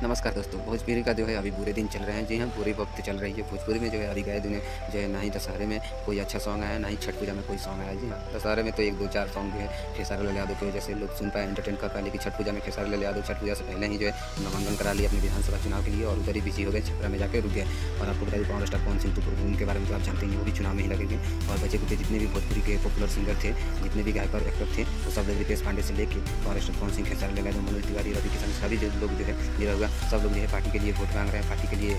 नमस्कार दोस्तों, भोजपुरी का जो है अभी बुरे दिन चल रहे हैं। जी हाँ, बुरी वक्त चल रही है भोजपुरी में। जो है अभी गए दिनों जो है ना ही दशहरे में कोई अच्छा सॉन्ग आया, ना ही छठ पूजा में कोई सॉन्ग आया। जी हाँ, दशहरे में तो 1-2-4 सॉन्ग जो है खेसारी लाल यादव के वजह से लोग सुन पाए, एंटरटेन कर पाए। लेकिन छठ पूजा में खेसारी लाल यादव छठ पूजा से पहले ही जो है नामांकन करा लिया अपने विधानसभा चुनाव के लिए और उधर ही बिजी हो गए, छपरा में जाकर रुक गए। और आपको बता दें पावर स्टार पवन सिंह टुकड़ू उनके बारे में तो आप जानते हैं, वो भी चुनाव में ही लगे हुए। और बचे कुछ जितने भी भोजपुरी के पॉपुलर सिंगर थे, जितने भी गायक और एक्टर थे, वो सब लोग रितेश पांडे से लेके पावर स्टार पवन सिंह, खेसारी लाल यादव, मनोज तिवारी, रवि किशन, सभी जो लोग जो है निरा हुआ, सब लोग जो है पार्टी के लिए वोट मांग रहे हैं, पार्टी के लिए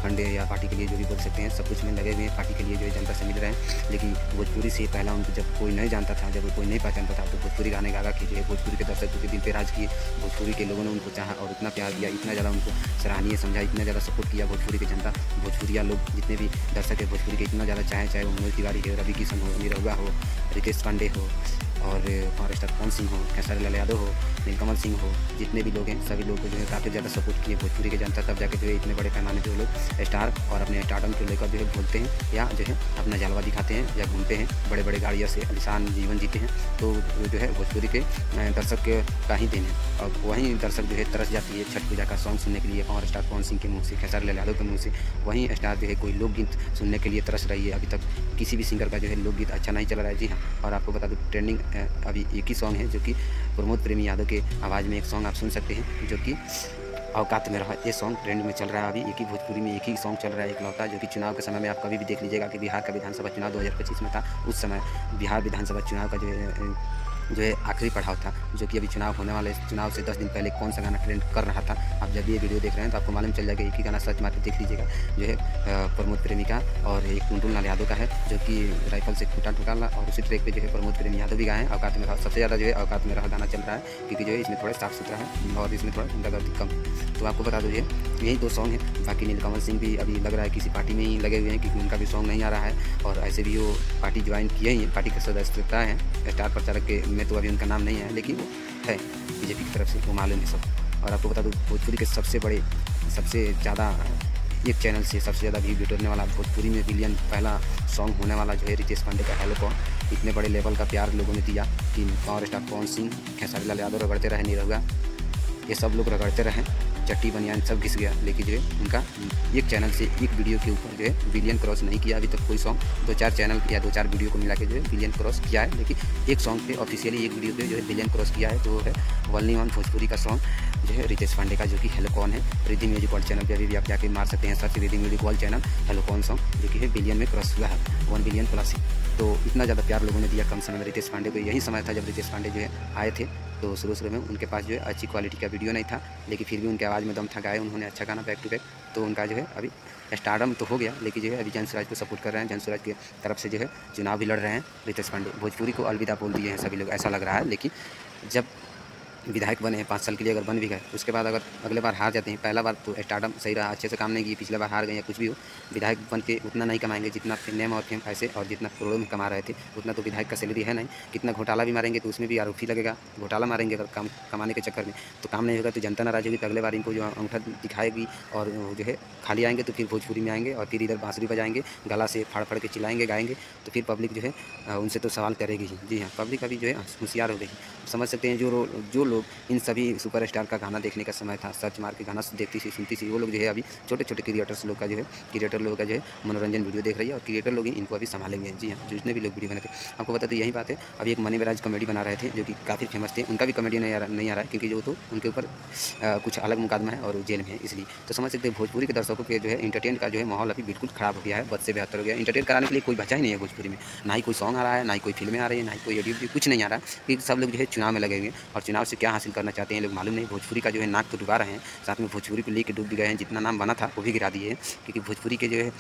फंड या पार्टी के लिए जो भी बोल सकते हैं, सब कुछ में लगे हुए हैं। पार्टी के लिए जो है जनता से मिल रहे हैं। लेकिन भोजपुरी से पहला उनको जब कोई नहीं जानता था, जब कोई नहीं पहचानता था, तो भोजपुरी गाने गा के जो है भोजपुरी के दर्शकों के दिल पे राज किए। भोजपुरी के लोगों ने उनको चाहा और इतना प्यार दिया, इतना ज़्यादा उनको सराहनीय समझा, इतना ज़्यादा सपोर्ट किया भोजपुरी की जनता। भोजपुरिया लोग जितने भी दर्शक है भोजपुरी के इतना ज़्यादा चाहे वो मनोज तिवारी हो, रवि किशन हो, निरहुआ हो, रितेश पांडे हो और पावर स्टार पवन सिंह हो, खेसारी लाल यादव हो, नीलकमल सिंह हो, जितने भी लोग हैं सभी लोग को जो है काफ़ी ज़्यादा सपोर्ट किए भोजपुरी के जनता। तब जाके जो है इतने बड़े पैमाने पे वो लोग स्टार और अपने स्टारडम को लेकर जो है बोलते हैं या जो है अपना जलवा दिखाते हैं या घूमते हैं, बड़े बड़े गाड़ियों से आलिशान जीवन जीते हैं। तो जो है भोजपुरी के दर्शक का ही दिन है। और वहीं दर्शक जो है तरस जाती है छठ पूजा का सॉन्ग सुनने के लिए पावर स्टार पवन सिंह के मुँह से, खेसारी लाल यादव के मुँह से। वहीं स्टार जो है कोई लोकगीत सुनने के लिए तरस रही है। अभी तक किसी भी सिंगर का जो है लोकगीत अच्छा नहीं चल रहा है। जी हाँ, और आपको बता दूँ ट्रेंडिंग अभी एक ही सॉन्ग है जो कि प्रमोद प्रेमी यादव के आवाज़ में एक सॉन्ग आप सुन सकते हैं, जो कि औकात में रहा। ये सॉन्ग ट्रेंड में चल रहा है। अभी एक ही भोजपुरी में एक ही सॉन्ग चल रहा है इकलौता, जो कि चुनाव के समय में आप कभी भी देख लीजिएगा कि बिहार का विधानसभा चुनाव 2025 में था। उस समय बिहार विधानसभा चुनाव का जो है आखिरी पड़ाव था, जो कि अभी चुनाव होने वाले चुनाव से 10 दिन पहले कौन सा गाना ट्रेंड कर रहा था। आप जब ये वीडियो देख रहे हैं तो आपको मालूम चल जाएगा। एक ही गाना सर्च मार के देख लीजिएगा, जो है प्रमोद प्रेमी का और एक टुनटुन लाल यादव का है, जो कि राइफल से टूटा टूटा। और उसी ट्रैक पे जो है प्रमोद प्रेमी यादव भी गाए हैं। औकात में रहा सबसे ज़्यादा जो है औकात में रहा गाना चल रहा है, क्योंकि जो है इसमें थोड़ा साफ सुथरा है और इसमें थोड़ा गुंडागर्दी कम। तो आपको बता दो यही 2 सॉन्ग हैं। बाकी नीलकमल सिंह भी अभी लग रहा है किसी पार्टी में ही लगे हुए हैं, क्योंकि उनका भी सॉन्ग नहीं आ रहा है। और ऐसे भी वो पार्टी ज्वाइन किए ही हैं, पार्टी का सदस्यता है। स्टार प्रचारक के में तो अभी उनका नाम नहीं है, लेकिन वो है बीजेपी की तरफ से, वो मालूम है सब। और आपको बता दूँ भोजपुरी के सबसे बड़े सबसे ज़्यादा एक चैनल से सबसे ज़्यादा व्यू जुटने वाला भोजपुरी में बिलियन पहला सॉन्ग होने वाला जो है रितेश पांडे का हेलो कौन। इतने बड़े लेवल का प्यार लोगों ने दिया कि पावर स्टार पवन सिंह, खेसारी लाल यादव रगड़ते रहे, निरहुआ, ये सब लोग रगड़ते रहे, चट्टी बनियान सब घिस गया। लेकिन जो है उनका एक चैनल से एक वीडियो के ऊपर जो है बिलियन क्रॉस नहीं किया अभी तक कोई सॉन्ग। 2-4 चैनल या 2-4 वीडियो को मिला के जो है बिलियन क्रॉस किया है, लेकिन एक सॉन्ग पे ऑफिशियली एक वीडियो पे जो है बिलियन क्रॉस किया है, तो वो है वनली वन भोजपुरी का सॉन्ग जो है रितेश पांडे का, जो कि हेलो कौन है। रिद्धि म्यूजिक वर्ल्ड चैनल पर अभी भी आप जाके मार सकते हैं search, Riddhi music world channel hello कौन सॉन्ग, जो कि है बिलियन में क्रॉस हुआ है, 1 बिलियन प्लस। तो इतना ज़्यादा प्यार लोगों ने दिया कम समय में रितेश पांडे को। यही समय था जब रितेश पांडे जो है आए थे, तो शुरू में उनके पास जो है अच्छी क्वालिटी का वीडियो नहीं था, लेकिन फिर भी उनके आवाज़ में दम था, गाए उन्होंने अच्छा गाना बैक टू बैक। तो उनका जो है अभी स्टारडम तो हो गया, लेकिन जो है अभी जंसुराज को सपोर्ट कर रहे हैं। जंसुराज की तरफ से जो है चुनाव भी लड़ रहे हैं रितेश पांडे। भोजपुरी को अलविदा बोल दिए हैं सभी लोग, ऐसा लग रहा है। लेकिन जब विधायक बने हैं 5 साल के लिए, अगर बन भी गए, उसके बाद अगर अगले बार हार जाते हैं, पहला बार तो स्टारडम सही रहा, अच्छे से काम नहीं किए, पिछले बार हार गए या कुछ भी हो, विधायक बन के उतना नहीं कमाएंगे जितना नेम और फेम पैसे और जितना करोड़ों में कमा रहे थे, उतना तो विधायक का सैलरी है नहीं। कितना घोटाला भी मारेंगे तो उसमें भी आरोपी लगेगा। घोटाला मारेंगे अगर काम कमाने के चक्कर में, तो काम नहीं होगा, तो जनता नाराज होगी। तो अगले बार इनको जो अंगूठा दिखाएगी और जो है खाली आएंगे, तो फिर भोजपुरी में आएंगे और फिर इधर बांसुरी बजाएंगे, गला से फाड़ फाड़ के चिल्लाएंगे, गाएंगे, तो फिर पब्लिक जो है उनसे तो सवाल करेगी ही। जी हाँ, पब्लिक अभी जो है होशियार हो गई। समझ सकते हैं जो लोग इन सभी सुपरस्टार का गाना देखने का समय था, सर्च मार के गाना देखती थी, सुनती थी, वो लोग जो है अभी छोटे छोटे क्रिएटर लोग का जो है मनोरंजन वीडियो देख रही है, और क्रिएटर लोग ही इनको अभी संभालेंगे। जी हाँ, जितने भी लोग वीडियो बनाते हैं, आपको बता दें यही बात है। अभी एक मनी बैराज कॉमेडी बना रहे थे, जो कि काफ़ी फेमस थे, उनका भी कॉमेडी नहीं आ रहा है, क्योंकि जो तो उनके ऊपर कुछ अलग मुकदमा है और जेल में है, इसलिए। तो समझ सकते हैं भोजपुरी के दर्शकों के जो है इंटरटेन का जो है माहौल अभी बिल्कुल खराब हो गया है, बद से बेहतर हो गया है। इंटरटेन कराने के लिए कोई बचा ही नहीं है भोजपुरी में, ना ही कोई सॉन्ग आ रहा है, ना ही कोई फिल्में आ रही है, ना ही कोई ऑडियो, कुछ नहीं आ रहा है, क्योंकि सब लोग जो है चुनाव में लगे हुए हैं। और चुनाव से क्या हासिल करना चाहते हैं लोग मालूम नहीं। भोजपुरी का जो है नाक तो डुबा रहे हैं, साथ में भोजपुरी को लेके डूब भी गए हैं। जितना नाम बना था वो भी गिरा दिए हैं, क्योंकि भोजपुरी के जो है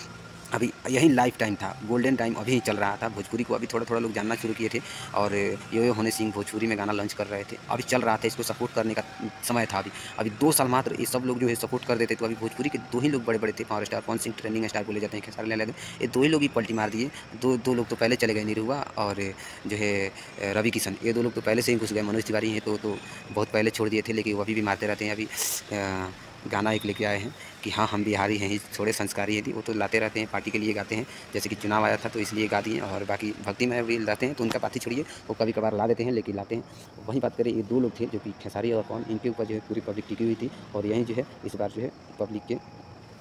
अभी यही लाइफ टाइम था, गोल्डन टाइम अभी चल रहा था। भोजपुरी को अभी थोड़ा थोड़ा लोग जानना शुरू किए थे, और यो होने सिंह भोजपुरी में गाना लॉन्च कर रहे थे, अभी चल रहा था, इसको सपोर्ट करने का समय था। अभी 2 साल मात्र ये सब लोग जो है सपोर्ट कर देते, तो अभी भोजपुरी के 2 ही लोग बड़े बड़े थे, power star Pawan Singh trending star बोले जाते हैं, खेसारी लाल यादव, ये 2 ही लोग ही पलटी मार दिए। दो लोग तो पहले चले गए, निरहुआ और जो है रवि किशन, ये 2 लोग तो पहले से ही घुस गए। मनोज तिवारी हैं तो बहुत पहले छोड़ दिए थे, लेकिन वो अभी भी मारते रहते हैं। अभी गाना एक लेके आए हैं कि हाँ हम बिहारी हैं, थोड़े संस्कारी हैं। वो तो लाते रहते हैं, पार्टी के लिए गाते हैं, जैसे कि चुनाव आया था तो इसलिए गा दिए। और बाकी भक्ति में भी लाते हैं तो उनका बात ही छोड़िए, वो कभी कभार ला देते हैं लेकिन लाते हैं। वहीं बात करें, ये 2 लोग थे जो कि खेसारी और पवन, इनके ऊपर जो है पूरी पब्लिक टिकी हुई थी। और यहीं जो है इस बार जो है पब्लिक के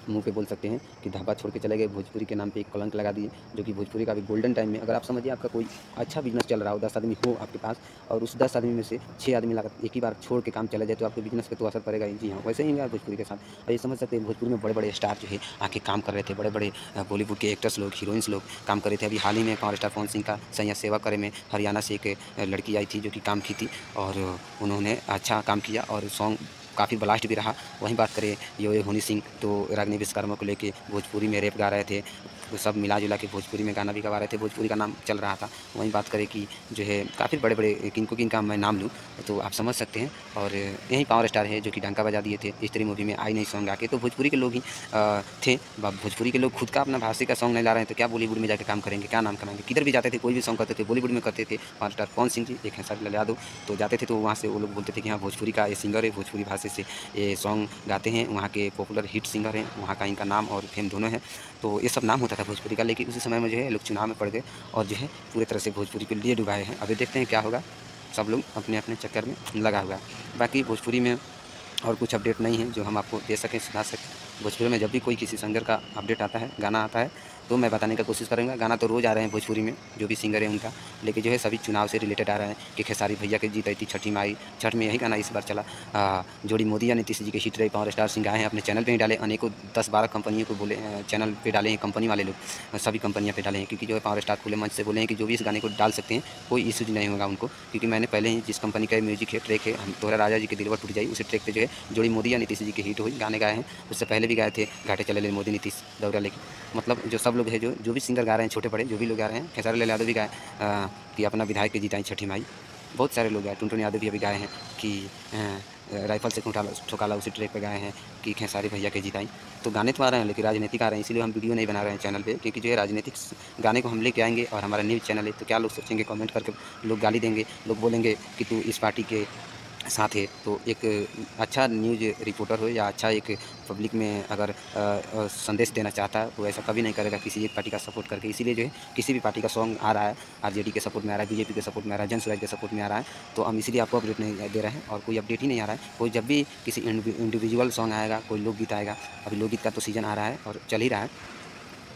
मुँह पे बोल सकते हैं कि ढाबा छोड़ के चले गए, भोजपुरी के नाम पे एक कलंक लगा दिए, जो कि भोजपुरी का भी गोल्डन टाइम में, अगर आप समझिए आपका कोई अच्छा बिज़नेस चल रहा हो, 10 आदमी हो आपके पास, और उस 10 आदमी में से 6 आदमी लगा एक ही बार छोड़ के काम चला जाए, तो आपके बिज़नेस पे तो असर पड़ेगा ही। जी हाँ, वैसे ही यार भोजपुरी के साथ। और ये समझ सकते हैं भोजपुरी में बड़े-बड़े स्टार जो है आके काम कर रहे थे, बड़े-बड़े बॉलीवुड के एक्टर्स लोग, हीरोइन्स लोग काम कर रहे थे। अभी हाल ही में पावर स्टार पवन सिंह का सैया सेवा करे में हरियाणा से एक लड़की आई थी जो कि काम की थी, और उन्होंने अच्छा काम किया और सॉन्ग काफ़ी ब्लास्ट भी रहा। वहीं बात करें यो हनी सिंह, तो रागिनी विश्वकर्मा को लेके भोजपुरी में रैप गा रहे थे, तो सब मिला-जुला के भोजपुरी में गाना भी गवा रहे थे, भोजपुरी का नाम चल रहा था। वहीं बात करें कि जो है काफ़ी बड़े-बड़े किनको-किनका मैं नाम लूँ तो आप समझ सकते हैं। और यही पावर स्टार है जो कि डंका बजा दिए थे स्त्री मूवी में आई नहीं सॉन्ग गा के, तो भोजपुरी के लोग ही थे। भोजपुरी के लोग खुद का अपना भाषी का सॉन्ग नहीं ला रहे हैं तो क्या बॉलीवुड में जाके काम करेंगे, क्या नाम कमाएँगे? किधर भी जाते थे, कोई भी सॉन्ग करते थे, बॉलीवुड में करते थे। पावर स्टार पवन सिंह जी, एक हैं खेसारी लाल यादव, तो जाते थे तो वहाँ से वो लोग बोलते थे कि हाँ भोजपुरी का ये सिंगर है, भोजपुरी भाषा से ये सॉन्ग गाते हैं, वहाँ के पॉपुलर हिट सिंगर हैं, वहाँ का इनका नाम और फेम दोनों है। तो ये सब नाम होता था भोजपुरी का, लेकिन उसी समय में जो है लोग चुनाव में पड़ गए और जो है पूरी तरह से भोजपुरी को लिए डुबाए हैं। अभी देखते हैं क्या होगा, सब लोग अपने-अपने चक्कर में लगा हुआ है। बाकी भोजपुरी में और कुछ अपडेट नहीं है जो हम आपको दे सकें, सुना सकें। भोजपुरी में जब भी कोई किसी सिंगर का अपडेट आता है, गाना आता है, तो मैं बताने का कोशिश करूँगा। गाना तो रोज़ आ रहे हैं भोजपुरी में, जो भी सिंगर है उनका, लेकिन जो है सभी चुनाव से रिलेटेड आ रहे हैं कि खेसारी भैया की जीत आई थी, छठी माई, छठ में यही गाना इस बार चला। जोड़ी मोदी या नीतीश जी की हिट रही, पावर स्टार सिंह आए हैं, अपने चैनल पे ही डाले, अनेकों 10-12 कंपनियों को बोले, चैनल पे डाले हैं कंपनी वाले लोग, सभी कंपनियाँ पे डाले हैं, क्योंकि जो है पावर स्टार खुले मंच से बोले हैं कि जो भी इस गाने को डाल सकते हैं, कोई इश्यूज नहीं होगा उनको, क्योंकि मैंने पहले ही जिस कंपनी का म्यूजिक है, ट्रैक है, हम तोहरा राजा जी के दिलवा टूट जाई, उसी ट्रैक पे जो है जोड़ी मोदी या नीतीश जी की हिट हुई, गाने गाए हैं। उससे पहले भी गाए थे घाटे चले ले मोदी नीतीश दौरा लेके। मतलब जो सब लोग है, जो भी सिंगर गा रहे हैं, छोटे बड़े जो भी लोग गा रहे हैं, खेसारी लाल यादव भी गाए कि अपना विधायक के जिताई छठी माई, बहुत सारे लोग गाए, टुनटुन यादव भी अभी गाए हैं कि राइफल से ठोकाला, उसी ट्रैक पे गाए हैं कि खेसारी भैया के जिताई। तो गाने तो आ रहे हैं लेकिन राजनीतिक आ रहे हैं, इसलिए हम वीडियो नहीं बना रहे हैं चैनल पे, क्योंकि जो है राजनीतिक गाने को हम लेके आएंगे और हमारा न्यूज़ चैनल है, तो क्या लोग सोचेंगे, कमेंट करके लोग गाली देंगे, लोग बोलेंगे कि तू इस पार्टी के साथ है। तो एक अच्छा न्यूज़ रिपोर्टर हो या अच्छा एक पब्लिक में अगर संदेश देना चाहता है तो ऐसा कभी नहीं करेगा किसी एक पार्टी का सपोर्ट करके। इसीलिए जो है किसी भी पार्टी का सॉन्ग आ रहा है, आरजेडी के सपोर्ट में आ रहा है, बीजेपी के सपोर्ट में आ रहा है, जन सुराज के सपोर्ट में आ रहा है, तो हम इसीलिए आपको अपडेट नहीं दे रहे हैं और कोई अपडेट ही नहीं आ रहा है। कोई जब भी किसी इंडिविजुअल सॉन्ग आएगा, कोई लोकगीत आएगा, अभी लोकगीत का तो सीज़न आ रहा है और चल ही रहा है,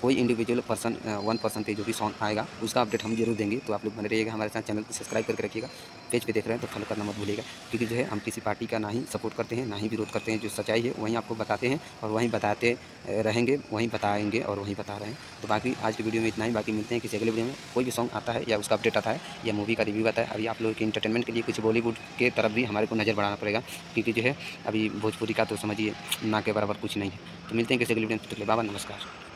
कोई इंडिविजुअल पर्सन 1% पे जो भी सॉन्ग आएगा उसका अपडेट हम जरूर देंगे। तो आप लोग बने रहिएगा हमारे साथ, चैनल को सब्सक्राइब करके रखिएगा, पेज पे देख रहे हैं तो फॉलो करना मत भूलिएगा, क्योंकि जो है हम किसी पार्टी का ना ही सपोर्ट करते हैं ना ही विरोध करते हैं। जो सच्चाई है वहीं आपको बताते हैं और वहीं बताते रहेंगे, वहीं बताएंगे और वहीं बता रहे हैं। तो बाकी आज की वीडियो में इतना ही, बाकी मिलते हैं किसी अगले वीडियो में। कोई भी सॉन्ग आता है या उसका अपडेट आता है या मूवी का रिव्यू आता है, अभी आप लोगों के इंटरटेनमेंट के लिए कुछ बॉलीवुड के तरफ भी हमारे को नज़र बढ़ाना पड़ेगा, क्योंकि जो है अभी भोजपुरी का तो समझिए ना के बराबर कुछ नहीं है। तो मिलते हैं किसी अगले वीडियो में, बाबा नमस्कार।